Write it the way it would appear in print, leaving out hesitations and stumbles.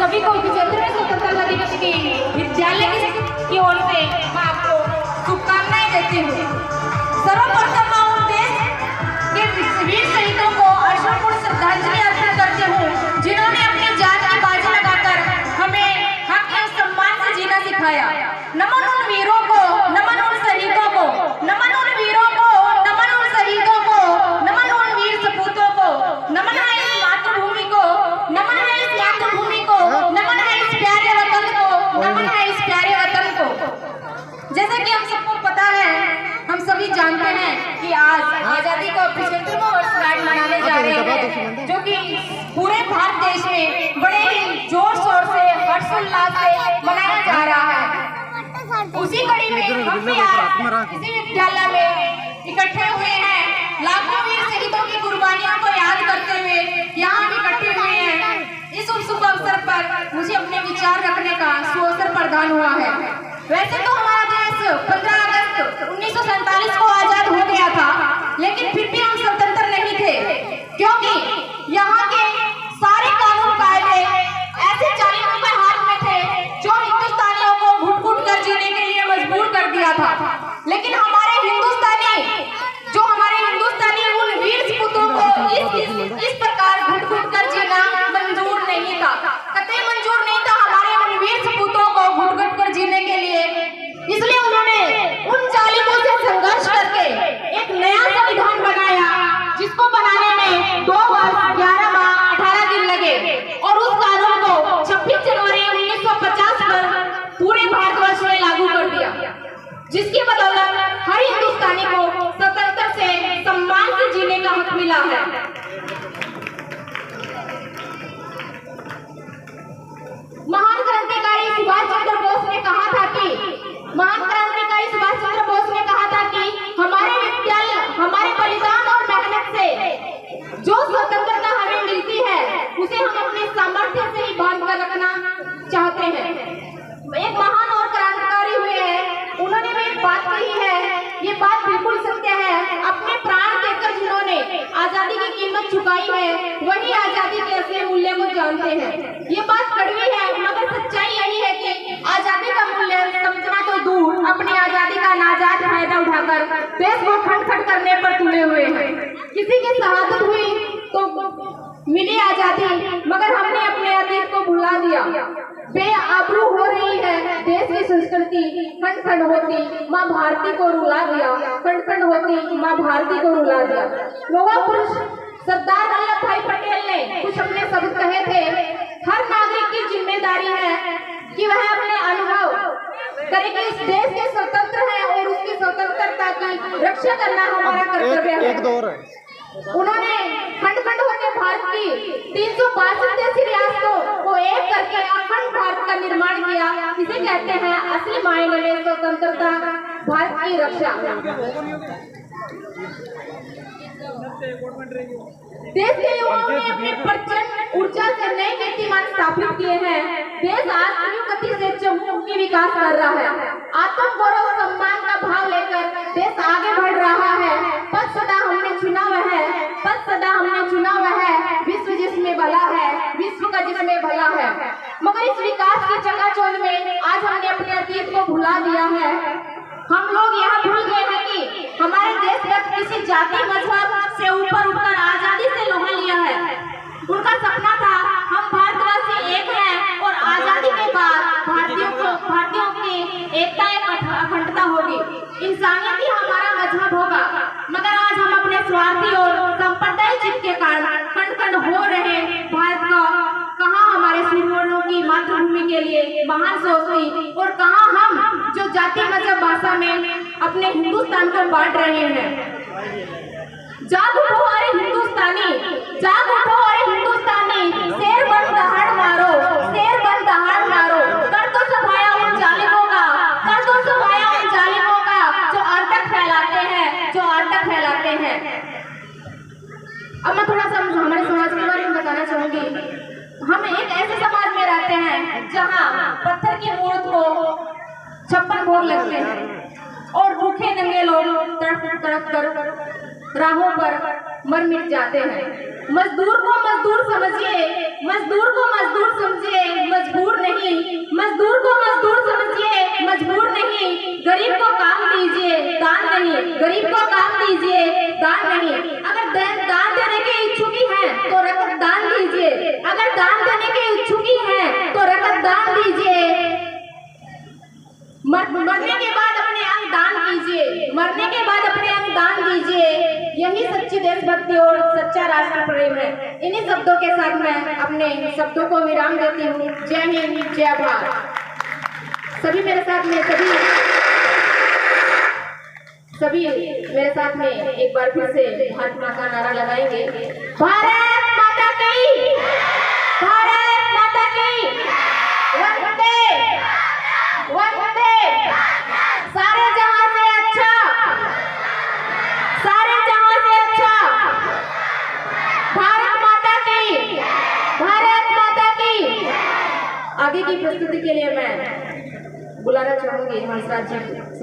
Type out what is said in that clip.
सभी को 75वें स्वतंत्रता दिवस की विद्यालय की ओर से मैं आपको शुभकामनाएं देती हूँ। सर्वप्रथम मैं उन देश के वीर शहीदों को अश्रुपूर्ण श्रद्धांजलि अर्पित करती हूँ जिन्होंने अपनी जान की बाजी लगाकर हमें हक और सम्मान से जीना सिखाया। नमन उन वीरों को, नमन उन शहीदों को, नमन उन वीरों को, नमन उन शहीदों को, नमन उन वीर सपूतों को, नमन है इस मातृभूमि को, नमन है इस मातृभूमि को, नमन है इस प्यारे वतन को, नमन है इस प्यारे वतन को। जैसा कि हम सबको पता है, हम सभी जानते हैं कि आज आजादी को 75वां वर्षगांठ मनाने जा रहे हैं, जो कि पूरे भारत देश में बड़े ही जोर शोर से हर्षोल्लास से मनाया जा रहा है। उसी कड़ी में हम भी आज इसी विद्यालय में इकट्ठे हुए हैं, लाखों वीर शहीदों की कुर्बानियों को याद करते हुए यहाँ भी इकट्ठे हुए हैं। इस शुभ अवसर पर मुझे अपने विचार रखने का सुअवसर प्रदान हुआ है। वैसे तो हमारा देश 15 अगस्त 1947 को आजाद हो गया था, लेकिन फिर भी हम स्वतंत्र नहीं थे, क्योंकि यहाँ के सारे कानून कायदे ऐसे जालिमों के हाथ में थे जो हिंदुस्तानियों को घुट-घुट कर जीने के लिए मजबूर कर दिया था। लेकिन हमारे हिंदुस्तानी उन वीर सपूतों को इस प्रकार घुट-घुट कर जीना मंजूर नहीं था, कतई मंजूर नहीं था हमारे उन वीर सपूतों को घुट-घुट कर जीने के लिए। इसलिए उन्होंने उन जालिमों से संघर्ष करके एक नया संविधान बनाया, जिसको बनाने में 2 वर्ष 11 माह 18 दिन लगे, और उस कानून को 26 जनवरी 1950 पर पूरे भारतवर्ष में लागू कर दिया, जिसकी बदौलत हर हिंदुस्तानी को स्वतंत्र से सम्मान से जीने का हक मिला है। महान क्रांतिकारी सुभाष चंद्र बोस ने कहा था कि हमारे विद्यालय, हमारे बलिदान और मेहनत से जो स्वतंत्रता हमें मिलती है, उसे हम अपने सामर्थ्य से ही बांध कर रखना चाहते हैं। एक महान और क्रांतिकारी हुए हैं, उन्होंने भी एक बात कही है, ये बात बिल्कुल सत्य है। अपने प्राण देकर जिन्होंने आजादी की कीमत चुकाई है, वही आजादी के असली मूल्य को जानते हैं। ये बात कड़वी है, मगर सच्चाई यही है कि आजादी का मूल्य समझना तो दूर, अपनी आजादी का नाजायज फायदा उठाकर देश को खंड-खंड करने पर तुले हुए हैं। किसी की शहादत हुई तो मिली आजादी, मगर हमने अपने अतीत को भुला दिया। बेआबरू हो रही है देश की संस्कृति, खंड-खंड होती माँ भारती को रुला दिया, खंड-खंड होती माँ भारती को रुला दिया। लोहा पुरुष सरदार वल्लभ भाई पटेल ने कुछ अपने शब्द कहे थे, हर नागरिक की जिम्मेदारी है कि वह अपने अनुभव करे कि इस देश के स्वतंत्र है और उसकी स्वतंत्रता की रक्षा करना हमारा कर्तव्य है। उन्होंने खंड-खंड होते भारत की 362 देशी रियासतों को एक करके अखंड भारत का निर्माण किया। इसे कहते हैं असली मायने में स्वतंत्रता, भारत की रक्षा। देश के युवाओं ने अपनी प्रचंड ऊर्जा से नए कीर्तिमान स्थापित किए हैं। देश आज की गति से चहुमुखी विकास कर रहा है। आत्मगौरव सम्मान का भाव लेकर देश आगे बढ़ रहा है। पद सदा हमने चुना हुआ है, विश्व जिसमें भला है, विश्व का जिसमें भला है। मगर इस विकास की चकाचौंध में आज हमने अपने अतीत को भुला दिया है। हम लोग यह भूल गए हैं कि हमारे देश में किसी जाति मजहब से ऊपर उठकर आजादी से लोहा लिया है। उनका सपना था हम भारतवासी एक हैं और आजादी के बाद भारतीयों की एकता अखंडता होगी, इंसानियत ही हमारा मजहब होगा। मगर आज हम अपने स्वार्थी और सांप्रदायिक जिद के कारण खंड-खंड हो रहे भारत का कहाँ हमारे सूरवीरों की मातृभूमि के लिए महान सोच थी, और कहाँ हम जो जाति मजहब भाषा में अपने हिंदुस्तान को बांट रहे हैं। जाग उठो अरे हिंदुस्तानी, जाग उठो अरे हिंदुस्तानी, शेर बन दहाड़ मारो, शेर बन दहाड़ मारो, कर दो सफाया उन जालिमों का, कर दो सफाया उन जालिमों का जो आतंक फैलाते हैं। अब मैं थोड़ा सा हमारे समाज के बारे में बताना चाहूंगी। हम एक ऐसे समाज में रहते हैं जहाँ पत्थर की मूर्त को 56 भोग लगते हैं और भूखे नंगे लोग तड़प कर राहों पर मर मिट जाते हैं। मजदूर को मजदूर समझिए, मजदूर को मजदूर समझिए, मजदूर को मजदूर समझिए, मजबूर नहीं। गरीब को काम दीजिए, दान नहीं। गरीब को काम दीजिए, दान नहीं। अगर दान देने के इच्छुक हैं तो रकत दान दीजिए। अगर दान देने के इच्छुक हैं तो रकत दान दीजिए। मरने के बाद अपने अंग दान कीजिए। मरने के बाद अपने अंग दान दीजिए। यही सच्ची देशभक्ति और सच्चा राष्ट्र प्रेम है। इन्हीं शब्दों के साथ मैं अपने शब्दों को विराम देती हूँ। जय हिंद, जय भारत। सभी मेरे साथ में एक बार फिर से भारत माता का नारा लगाएंगे। भारत माता की, भारत माता की, वंदे वंदे। सारे जहां से अच्छा, सारे जहां से अच्छा। भारत माता की, भारत माता की। आगे की प्रस्तुति के लिए मैं बुलाना चाहूंगी हंसराज जी।